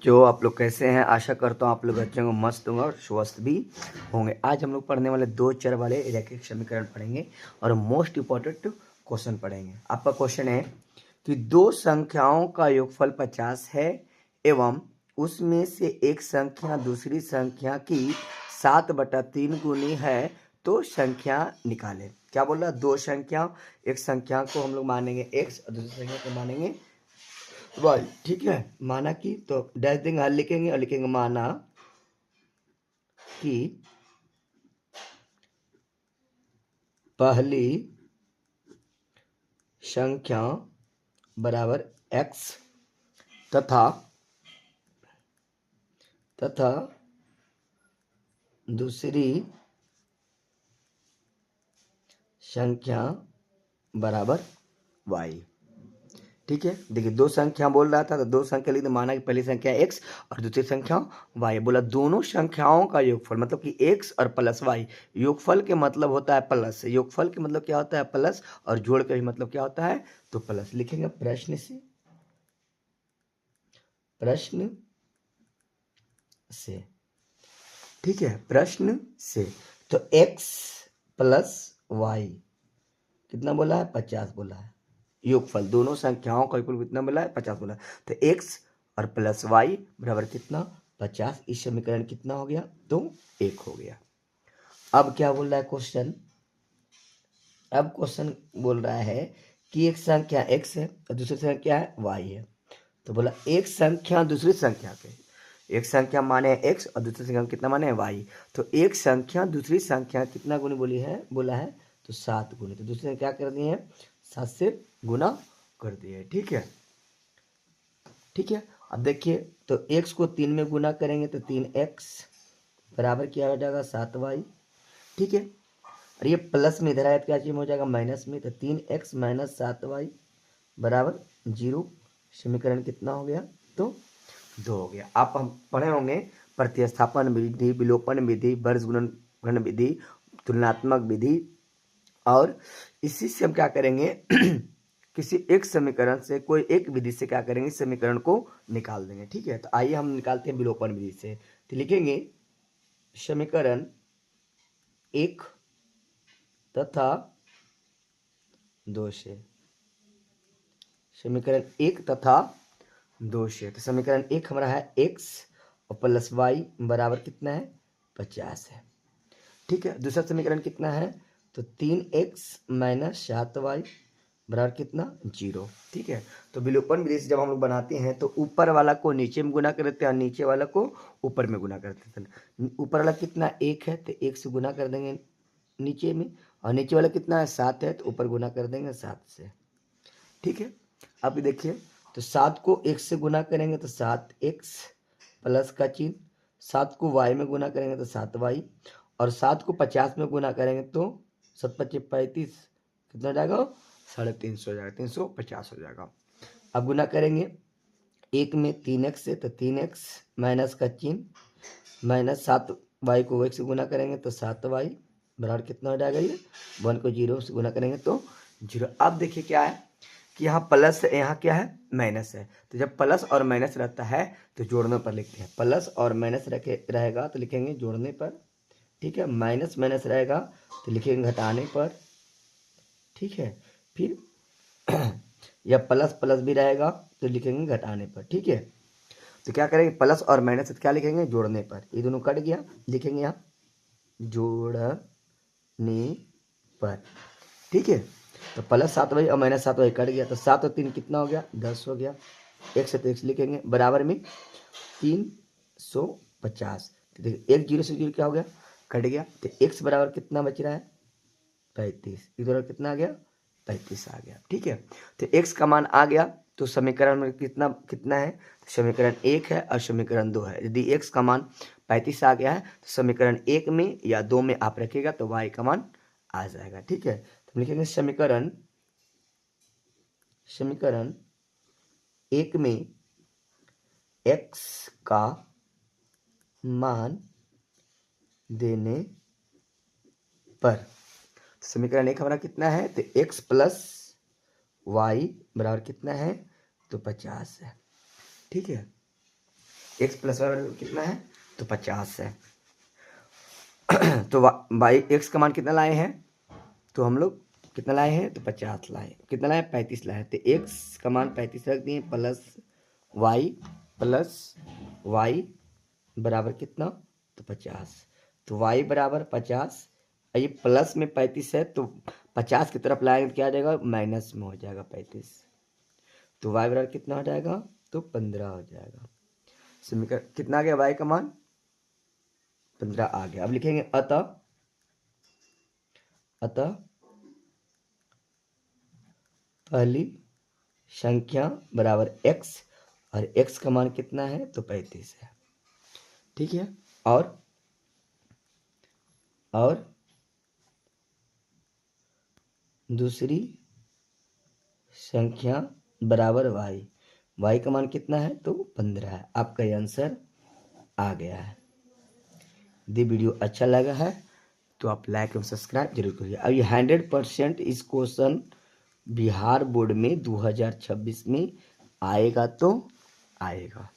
बच्चों, आप लोग कैसे हैं? आशा करता हूँ आप लोग बच्चों को मस्त होंगे और स्वस्थ भी होंगे। आज हम लोग पढ़ने वाले दो चर वाले रैखिक समीकरण पढ़ेंगे और मोस्ट इम्पोर्टेंट क्वेश्चन पढ़ेंगे। आपका क्वेश्चन है कि दो संख्याओं का योगफल 50 है एवं उसमें से एक संख्या दूसरी संख्या की 7/3 गुनी है, तो संख्या निकालें। क्या बोल रहा है? दो संख्या, एक संख्या को हम लोग मानेंगे x और दूसरी संख्या को मानेंगे y। ठीक है, माना कि तो डैश देंगे, हल लिखेंगे और लिखेंगे माना कि पहली संख्या बराबर x तथा दूसरी संख्या बराबर y। ठीक है, देखिए दो संख्या बोल रहा था तो दो संख्या लिख, माना कि पहली संख्या x और दूसरी संख्या y। बोला दोनों संख्याओं का योगफल, मतलब कि x और प्लस y। योगफल के मतलब होता है प्लस, योगफल के मतलब क्या होता है? प्लस, और जोड़ के भी मतलब क्या होता है? तो प्लस। लिखेंगे प्रश्न से। ठीक है, प्रश्न से। तो x प्लस y कितना बोला है? 50 बोला है। योगफल दोनों संख्याओं का योगफल कितना बोला है? 50 बोला है। तो x और प्लस y बराबर कितना? 50। इस समीकरण कितना हो गया? तो 1 हो गया। अब क्या बोल रहा है क्वेश्चन? अब क्वेश्चन बोल रहा है कि एक संख्या x है और दूसरी संख्या क्या है? y है। तो बोला एक संख्या दूसरी संख्या के, एक संख्या माने x और दूसरी संख्या कितना माने y। तो एक संख्या दूसरी संख्या कितना गुनी बोला है? तो 7 गुनी। तो दूसरी ने क्या कर दिए हैं? 7 से गुना कर दिए। ठीक है, अब देखिए तो x को 3 में गुना करेंगे तो 3x बराबर क्या हो जाएगा? 7y। ठीक है, और ये प्लस में इधर आए तो क्या चीज हो जाएगा? माइनस में। तो 3x माइनस 7y बराबर 0। समीकरण कितना हो गया? तो 2 हो गया। आप हम पढ़े होंगे प्रतिस्थापन विधि, विलोपन विधि, वर्गगुणन विधि, तुलनात्मक विधि, और इसी से हम क्या करेंगे किसी एक समीकरण से, कोई एक विधि से क्या करेंगे? समीकरण को निकाल देंगे। ठीक है, तो आइए हम निकालते हैं विलोपन विधि से। तो लिखेंगे समीकरण 1 तथा 2 से। समीकरण 1 तथा 2 से। तो समीकरण 1 हमारा है x और प्लस y बराबर कितना है? 50 है। ठीक है, दूसरा समीकरण कितना है? तो 3x माइनस 7y बराबर कितना? 0। ठीक है, तो विलोपन विधि से जब हम लोग बनाते हैं तो ऊपर वाला को नीचे में गुना करते हैं और नीचे वाला को ऊपर में गुना करते हैं। ऊपर वाला कितना? 1 है तो 1 से गुना कर देंगे नीचे में, और नीचे वाला कितना है? 7 है तो ऊपर गुना कर देंगे 7 से। ठीक है, अब देखिए तो 7 को 1 से गुना करेंगे तो 7x प्लस का चिन्ह, 7 को y में गुना करेंगे तो 7y, और 7 को 50 में गुना करेंगे तो 7 पच्चीस 35 कितना हो जाएगा? 350 हो जाएगा, 350 हो जाएगा। अब गुना करेंगे 1 में 3x है तो 3x माइनस का चिन्ह माइनस 7y को 1 से गुना करेंगे तो 7y बराबर कितना हो जाएगा? ये 1 को 0 से गुना करेंगे तो 0। अब देखिए क्या है कि यहाँ प्लस है, यहाँ क्या है? माइनस है। तो जब प्लस और माइनस रहता है तो जोड़ने पर लिखते हैं। प्लस और माइनस रहेगा तो लिखेंगे जोड़ने पर। ठीक है, माइनस माइनस रहेगा तो लिखेंगे घटाने पर। ठीक है, फिर या प्लस प्लस भी रहेगा तो लिखेंगे घटाने पर। ठीक है, तो क्या करेंगे? प्लस और माइनस क्या लिखेंगे? जोड़ने पर। ये दोनों कट गया, लिखेंगे यहाँ जोड़ने पर। ठीक है, तो प्लस 7y और माइनस 7y कट गया तो 7 और 3 कितना हो गया? 10 हो गया। x है तो x लिखेंगे बराबर में 350। तो देखिए 1 0 से 0 क्या हो गया? कट गया। तो x बराबर कितना बच रहा है? 35। इधर कितना आ गया? 35 आ गया। ठीक है, तो x का मान आ गया तो समीकरण में कितना कितना है? तो समीकरण 1 है और समीकरण 2 है। यदि x का मान 35 आ गया है तो समीकरण 1 में या 2 में आप रखिएगा तो y का मान आ जाएगा। ठीक है, तो लिखेंगे समीकरण 1 में x का मान देने पर समीकरण 1 हमारा कितना है? तो x प्लस y बराबर कितना है? तो 50 है। ठीक है, एक्स प्लस वाई बराबर कितना है, तो 50 है। तो वाई एक्स का मान कितना लाए हैं, तो हम लोग कितना लाए हैं, तो 50 लाए। कितना लाए, 35 लाए। तो एक्स का मान 35 रख दिए, प्लस वाई बराबर कितना, तो 50। तो वाई बराबर 50, ये प्लस में 35 है, तो 50 की तरफ लाएंगे तो क्या आ जाएगा, माइनस में हो जाएगा 35। तो वाई बराबर कितना हो जाएगा, तो 15 हो जाएगा। समीकरण कितना आ गया, वाई का मान 15 आ गया। अब लिखेंगे अतः पहली संख्या बराबर x, और x का मान कितना है, तो 35 है। ठीक है। और दूसरी संख्या बराबर y का मान कितना है, तो 15 है। आपका ये आंसर आ गया है। यदि वीडियो अच्छा लगा है तो आप लाइक और सब्सक्राइब जरूर करिए। अब ये 100% इस क्वेश्चन बिहार बोर्ड में 2026 में आएगा तो आएगा।